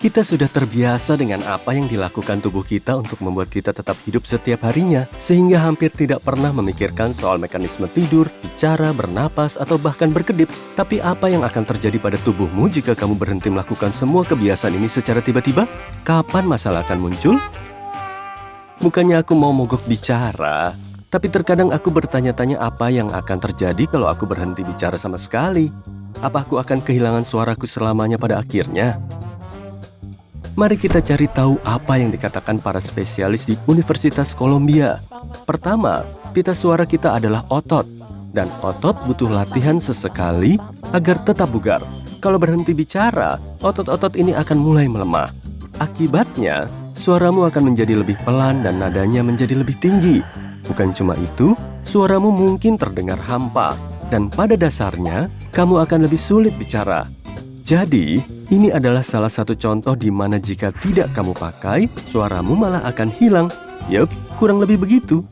Kita sudah terbiasa dengan apa yang dilakukan tubuh kita untuk membuat kita tetap hidup setiap harinya, sehingga hampir tidak pernah memikirkan soal mekanisme tidur, bicara, bernapas, atau bahkan berkedip. Tapi apa yang akan terjadi pada tubuhmu jika kamu berhenti melakukan semua kebiasaan ini secara tiba-tiba? Kapan masalah akan muncul? Bukannya aku mau mogok bicara, tapi terkadang aku bertanya-tanya apa yang akan terjadi kalau aku berhenti bicara sama sekali. Apa aku akan kehilangan suaraku selamanya pada akhirnya? Mari kita cari tahu apa yang dikatakan para spesialis di Universitas Columbia. Pertama, pita suara kita adalah otot. Dan otot butuh latihan sesekali agar tetap bugar. Kalau berhenti bicara, otot-otot ini akan mulai melemah. Akibatnya, suaramu akan menjadi lebih pelan dan nadanya menjadi lebih tinggi. Bukan cuma itu, suaramu mungkin terdengar hampa. Dan pada dasarnya, kamu akan lebih sulit bicara. Jadi, ini adalah salah satu contoh di mana jika tidak kamu pakai, suaramu malah akan hilang. Yup, kurang lebih begitu.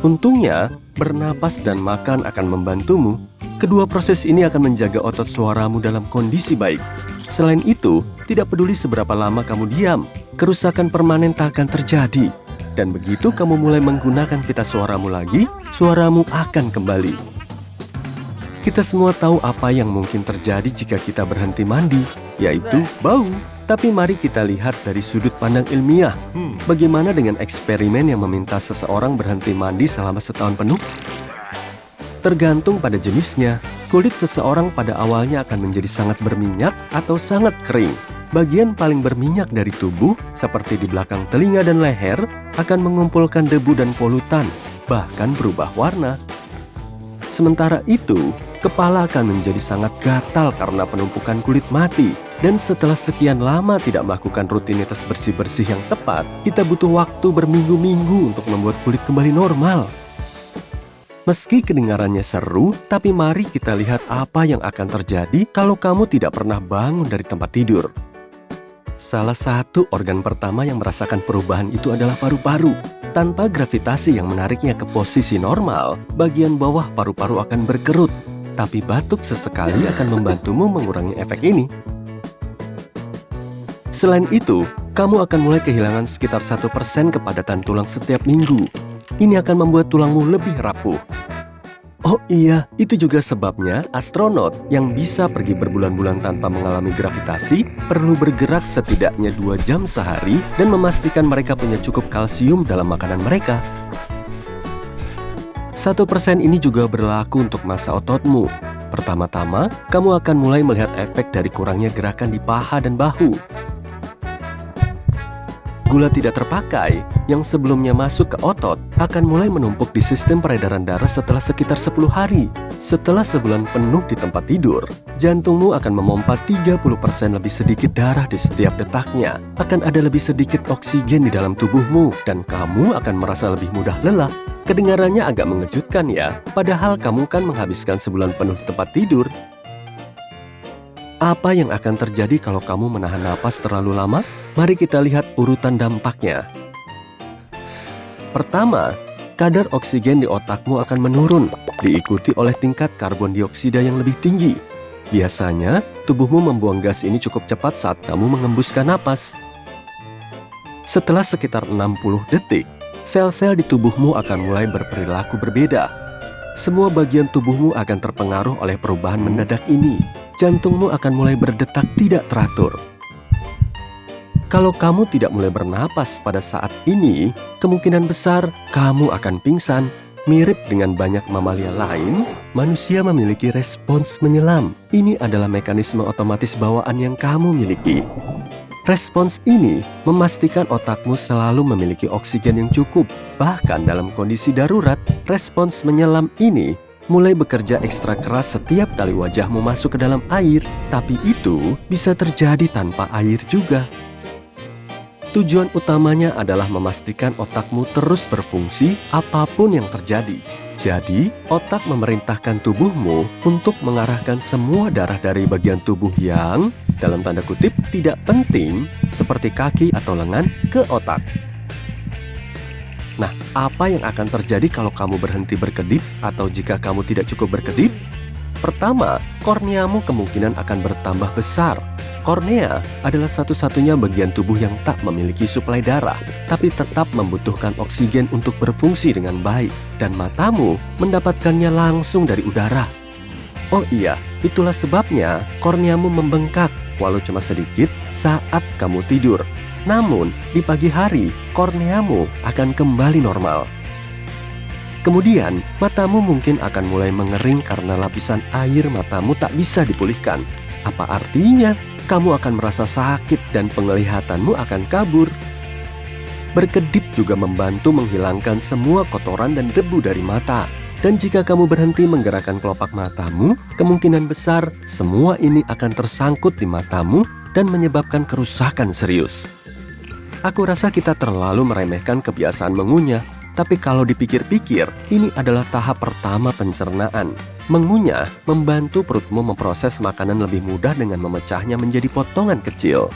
Untungnya, bernapas dan makan akan membantumu. Kedua proses ini akan menjaga otot suaramu dalam kondisi baik. Selain itu, tidak peduli seberapa lama kamu diam, kerusakan permanen tak akan terjadi. Dan begitu kamu mulai menggunakan pita suaramu lagi, suaramu akan kembali. Kita semua tahu apa yang mungkin terjadi jika kita berhenti mandi, yaitu bau. Tapi mari kita lihat dari sudut pandang ilmiah. Bagaimana dengan eksperimen yang meminta seseorang berhenti mandi selama setahun penuh? Tergantung pada jenisnya, kulit seseorang pada awalnya akan menjadi sangat berminyak atau sangat kering. Bagian paling berminyak dari tubuh, seperti di belakang telinga dan leher, akan mengumpulkan debu dan polutan, bahkan berubah warna. Sementara itu, kepala akan menjadi sangat gatal karena penumpukan kulit mati. Dan setelah sekian lama tidak melakukan rutinitas bersih-bersih yang tepat, kita butuh waktu berminggu-minggu untuk membuat kulit kembali normal. Meski kedengarannya seru, tapi mari kita lihat apa yang akan terjadi kalau kamu tidak pernah bangun dari tempat tidur. Salah satu organ pertama yang merasakan perubahan itu adalah paru-paru. Tanpa gravitasi yang menariknya ke posisi normal, bagian bawah paru-paru akan berkerut. Tapi batuk sesekali akan membantumu mengurangi efek ini. Selain itu, kamu akan mulai kehilangan sekitar 1% kepadatan tulang setiap minggu. Ini akan membuat tulangmu lebih rapuh. Oh iya, itu juga sebabnya astronot yang bisa pergi berbulan-bulan tanpa mengalami gravitasi perlu bergerak setidaknya 2 jam sehari dan memastikan mereka punya cukup kalsium dalam makanan mereka. 1% ini juga berlaku untuk massa ototmu. Pertama-tama, kamu akan mulai melihat efek dari kurangnya gerakan di paha dan bahu. Gula tidak terpakai yang sebelumnya masuk ke otot akan mulai menumpuk di sistem peredaran darah setelah sekitar 10 hari. Setelah sebulan penuh di tempat tidur, jantungmu akan memompa 30% lebih sedikit darah di setiap detaknya. Akan ada lebih sedikit oksigen di dalam tubuhmu dan kamu akan merasa lebih mudah lelah. Kedengarannya agak mengejutkan ya, padahal kamu kan menghabiskan sebulan penuh di tempat tidur. Apa yang akan terjadi kalau kamu menahan napas terlalu lama? Mari kita lihat urutan dampaknya. Pertama, kadar oksigen di otakmu akan menurun, diikuti oleh tingkat karbon dioksida yang lebih tinggi. Biasanya, tubuhmu membuang gas ini cukup cepat saat kamu mengembuskan napas. Setelah sekitar 60 detik, sel-sel di tubuhmu akan mulai berperilaku berbeda. Semua bagian tubuhmu akan terpengaruh oleh perubahan mendadak ini. Jantungmu akan mulai berdetak tidak teratur. Kalau kamu tidak mulai bernapas pada saat ini, kemungkinan besar kamu akan pingsan. Mirip dengan banyak mamalia lain, manusia memiliki respons menyelam. Ini adalah mekanisme otomatis bawaan yang kamu miliki. Respons ini memastikan otakmu selalu memiliki oksigen yang cukup. Bahkan dalam kondisi darurat, respons menyelam ini mulai bekerja ekstra keras setiap kali wajahmu masuk ke dalam air. Tapi itu bisa terjadi tanpa air juga. Tujuan utamanya adalah memastikan otakmu terus berfungsi apapun yang terjadi. Jadi, otak memerintahkan tubuhmu untuk mengarahkan semua darah dari bagian tubuh yang, dalam tanda kutip, tidak penting, seperti kaki atau lengan, ke otak. Nah, apa yang akan terjadi kalau kamu berhenti berkedip atau jika kamu tidak cukup berkedip? Pertama, korneamu kemungkinan akan bertambah besar. Kornea adalah satu-satunya bagian tubuh yang tak memiliki suplai darah, tapi tetap membutuhkan oksigen untuk berfungsi dengan baik, dan matamu mendapatkannya langsung dari udara. Oh iya, itulah sebabnya korneamu membengkak, walau cuma sedikit, saat kamu tidur. Namun, di pagi hari, korneamu akan kembali normal. Kemudian, matamu mungkin akan mulai mengering karena lapisan air matamu tak bisa dipulihkan. Apa artinya? Kamu akan merasa sakit dan penglihatanmu akan kabur. Berkedip juga membantu menghilangkan semua kotoran dan debu dari mata. Dan jika kamu berhenti menggerakkan kelopak matamu, kemungkinan besar semua ini akan tersangkut di matamu dan menyebabkan kerusakan serius. Aku rasa kita terlalu meremehkan kebiasaan mengunyah, tapi kalau dipikir-pikir, ini adalah tahap pertama pencernaan. Mengunyah membantu perutmu memproses makanan lebih mudah dengan memecahnya menjadi potongan kecil.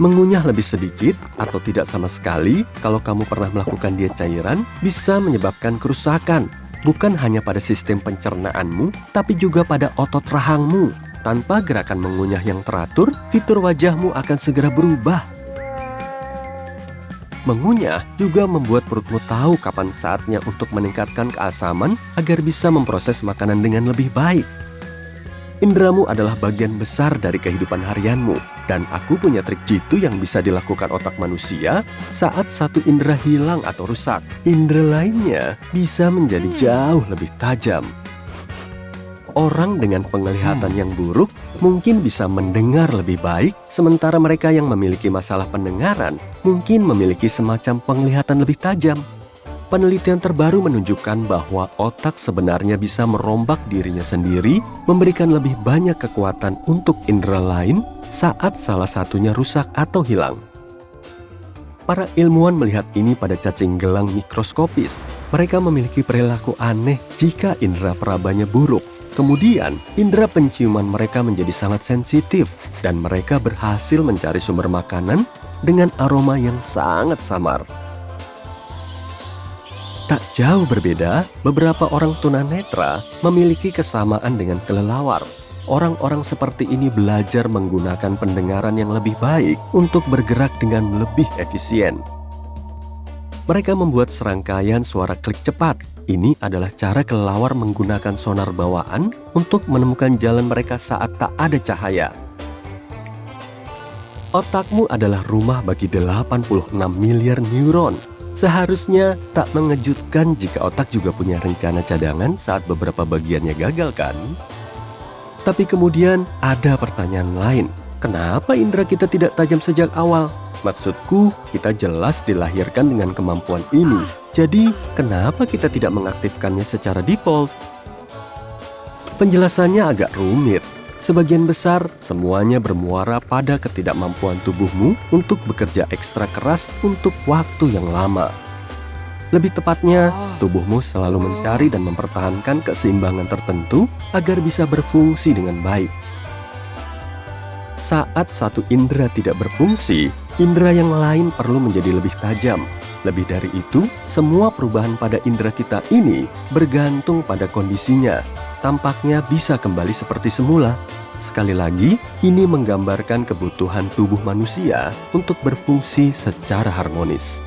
Mengunyah lebih sedikit atau tidak sama sekali kalau kamu pernah melakukan diet cairan bisa menyebabkan kerusakan, bukan hanya pada sistem pencernaanmu, tapi juga pada otot rahangmu. Tanpa gerakan mengunyah yang teratur, fitur wajahmu akan segera berubah. Mengunyah juga membuat perutmu tahu kapan saatnya untuk meningkatkan keasaman agar bisa memproses makanan dengan lebih baik. Indramu adalah bagian besar dari kehidupan harianmu, dan aku punya trik jitu yang bisa dilakukan otak manusia saat satu indera hilang atau rusak. Indera lainnya bisa menjadi jauh lebih tajam. Orang dengan penglihatan yang buruk mungkin bisa mendengar lebih baik, sementara mereka yang memiliki masalah pendengaran mungkin memiliki semacam penglihatan lebih tajam. Penelitian terbaru menunjukkan bahwa otak sebenarnya bisa merombak dirinya sendiri, memberikan lebih banyak kekuatan untuk indera lain saat salah satunya rusak atau hilang. Para ilmuwan melihat ini pada cacing gelang mikroskopis. Mereka memiliki perilaku aneh jika indera perabanya buruk. Kemudian, indera penciuman mereka menjadi sangat sensitif dan mereka berhasil mencari sumber makanan dengan aroma yang sangat samar. Tak jauh berbeda, beberapa orang tunanetra memiliki kesamaan dengan kelelawar. Orang-orang seperti ini belajar menggunakan pendengaran yang lebih baik untuk bergerak dengan lebih efisien. Mereka membuat serangkaian suara klik cepat. Ini adalah cara kelelawar menggunakan sonar bawaan untuk menemukan jalan mereka saat tak ada cahaya. Otakmu adalah rumah bagi 86 miliar neuron. Seharusnya tak mengejutkan jika otak juga punya rencana cadangan saat beberapa bagiannya gagal, kan? Tapi kemudian ada pertanyaan lain. Kenapa indera kita tidak tajam sejak awal? Maksudku, kita jelas dilahirkan dengan kemampuan ini. Jadi, kenapa kita tidak mengaktifkannya secara default? Penjelasannya agak rumit. Sebagian besar, semuanya bermuara pada ketidakmampuan tubuhmu untuk bekerja ekstra keras untuk waktu yang lama. Lebih tepatnya, tubuhmu selalu mencari dan mempertahankan keseimbangan tertentu agar bisa berfungsi dengan baik. Saat satu indera tidak berfungsi, indera yang lain perlu menjadi lebih tajam. Lebih dari itu, semua perubahan pada indera kita ini bergantung pada kondisinya. Tampaknya bisa kembali seperti semula. Sekali lagi, ini menggambarkan kebutuhan tubuh manusia untuk berfungsi secara harmonis.